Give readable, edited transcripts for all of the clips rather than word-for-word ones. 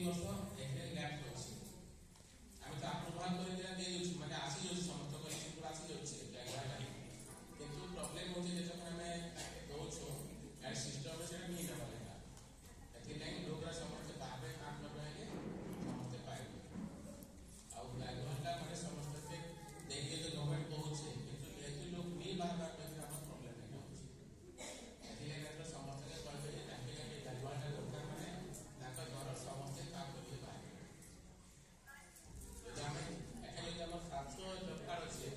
वर्ष एखे लैप अछि आम तो अप्रूवल कर दिया दे दउछ माने आसी जो समस्त को पूरा आसी जो जायगा किंतु प्रॉब्लम होजे जे जखन हमें दोछो यार सिस्टम से नहीं दबा लेगा एथि नहीं लोगरा समस्त बाबे काम कर रहे समस्त पाए आ लागला माने समस्त के देखिए तो गवर्नमेंट पहुंचे किंतु एथि लोग नहीं बाहर कर हम प्रॉब्लम नहीं होछि एथि ले तो समस्त के कहबे जे ताके के दरबार दरकार माने ताका द्वारा समस्त काम कर पाए যদি আমি এখানে যদি আমার 700 দরকার আছে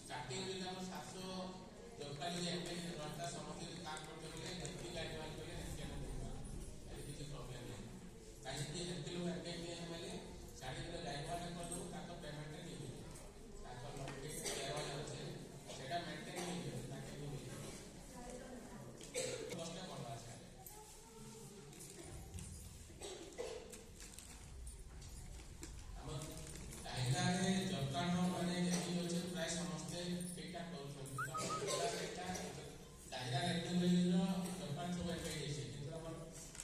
স্টার্টিং যদি আমার 700 দরকার যদি একটা ঘন্টা সমস্ত যদি কাজ করতে হলে হেলথ গাইডলাইন করে কেন দেবা এর কিছু প্রবলেম নেই কাজে কি হেলথ লোক একটা নিয়ে হলে সাড়ে দিলে গাইডলাইন করে দেবো তাকে পেমেন্ট নিয়ে দেবে তারপর লোকে দেওয়া যাচ্ছে সেটা মেনটেন নিয়ে দেবে তাকে নিয়ে দেবে কষ্ট করবা আছে আমার তাইলারে জকানো মানে যেটি হচ্ছে প্রায় সমস্ত ঠিকঠাক করছেন এটা তাইলা রেগুলেটর জকান সব একটা গেছে কিন্তু আমার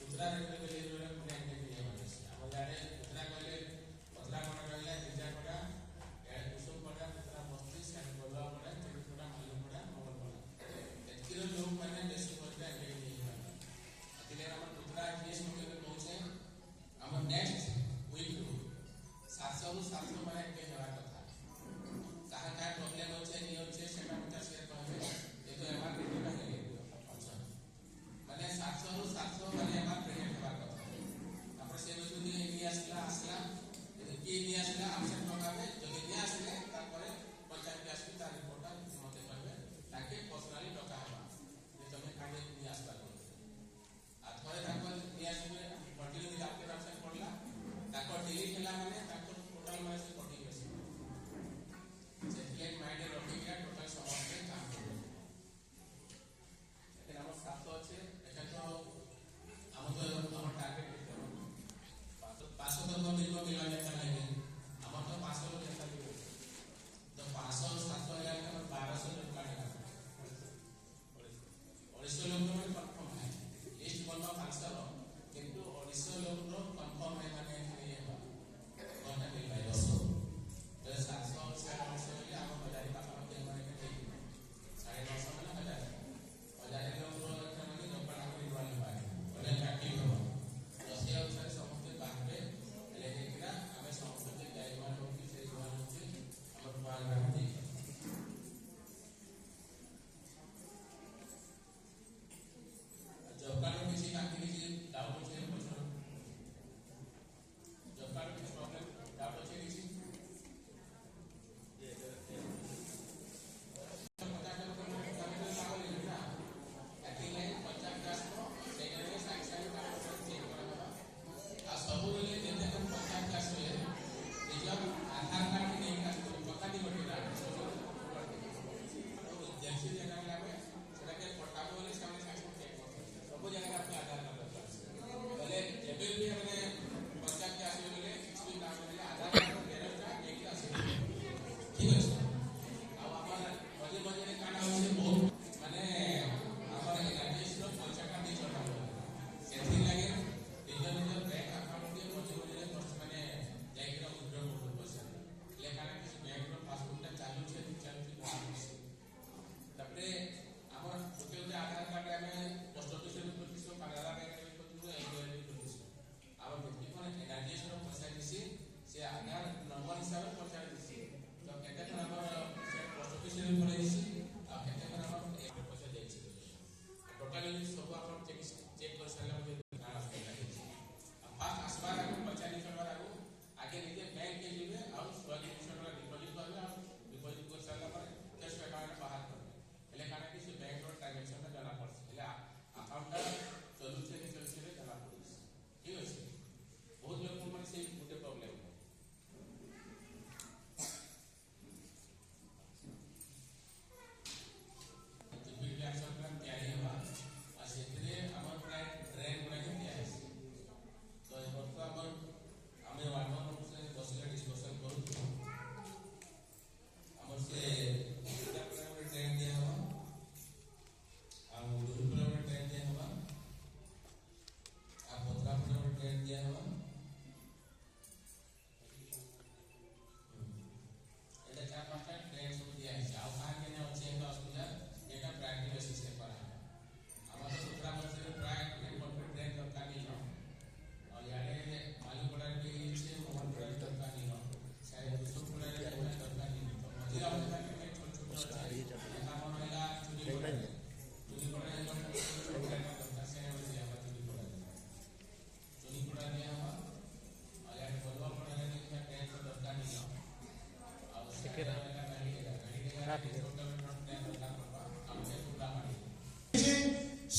উত্তরা রেগুলেটর মানে একটা নিয়ে আছে আমার জানে উত্তরা কইলে পতলা কোনা কইলে তিনটা কোনা এর কুসুম কোনা উত্তরা বস্তি সেন বলা কোনা তিন কোনা মালুম কোনা মঙ্গল কোনা এতকিলো লোক মানে বেশি করতে একটা নিয়ে হয় আতিলে আমার উত্তরা কেস মধ্যে পৌঁছে আমার নেক্সট উইক 700 মানে একটা হওয়ার কথা কাহা কাহা প্রবলেম হচ্ছে নি হচ্ছে সেটা মত শেয়ার করবে যেহেতু আমার ভিডিওটা হয়ে গেল মানে 700 মানে আমার প্রেজেন্ট হওয়ার কথা তারপর সে যদি নিয়ে আসলা যদি কি নিয়ে আসলা আমসেট পাবে যদি নিয়ে আসলে তারপরে পঞ্চায়েত আসবে তার রিপোর্টটা মতে করবে তাকে পার্সোনালি টাকা হবে যে তুমি কাজে নিয়ে আসবা আর ধরে তারপর নিয়ে আসবে কন্টিনিউ যদি আপনি আমসেট করলা তারপর ডিলিট হলা মানে তারপর টোটাল মানে সে কটি গেছে সেটলেট মাইন্ডে রখি গিয়া টোটাল সমস্ত কাম করবে এখানে আমার সাথে আছে এটা তো আমাদের আমার টার্গেট দিতে হবে 500 তো মিলবো মিলালে লাগে আমার তো 500 লোক একটা দিবে তো 500 700 हजार का 1200 लोग काटेगा 250 लोग में कंफर्म है लिस्ट बनवा 500 किंतु 250 लोग कंफर्म है माने ये गवर्नमेंट मिल पाए 200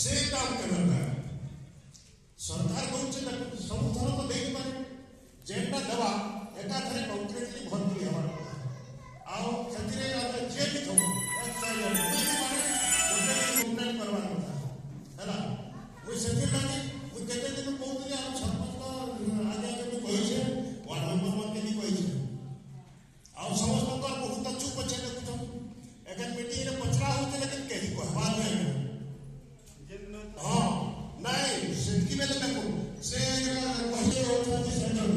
से काम करना सरकार कौन से सब थर तो देख पारे जेटा दवा एका थरे कंक्रीटली भर्ती हवा आउ खतिरे आते जे भी थो एक्सरसाइज कोई माने ओते कंप्लेंट करवा କଥା हैला ओइ सेति लागि ओ केते दिन कहउतली हम सरपंच आगे आगे कहि छे वार्ड मेंबर मन के भी कहि छे आउ समस्त को बहुत चुप छे देखु एखन मीटिंग रे पछरा होते लेकिन केही कहवा नहीं हाँ नहीं सेति बेले देखो से पहले होता सेंटर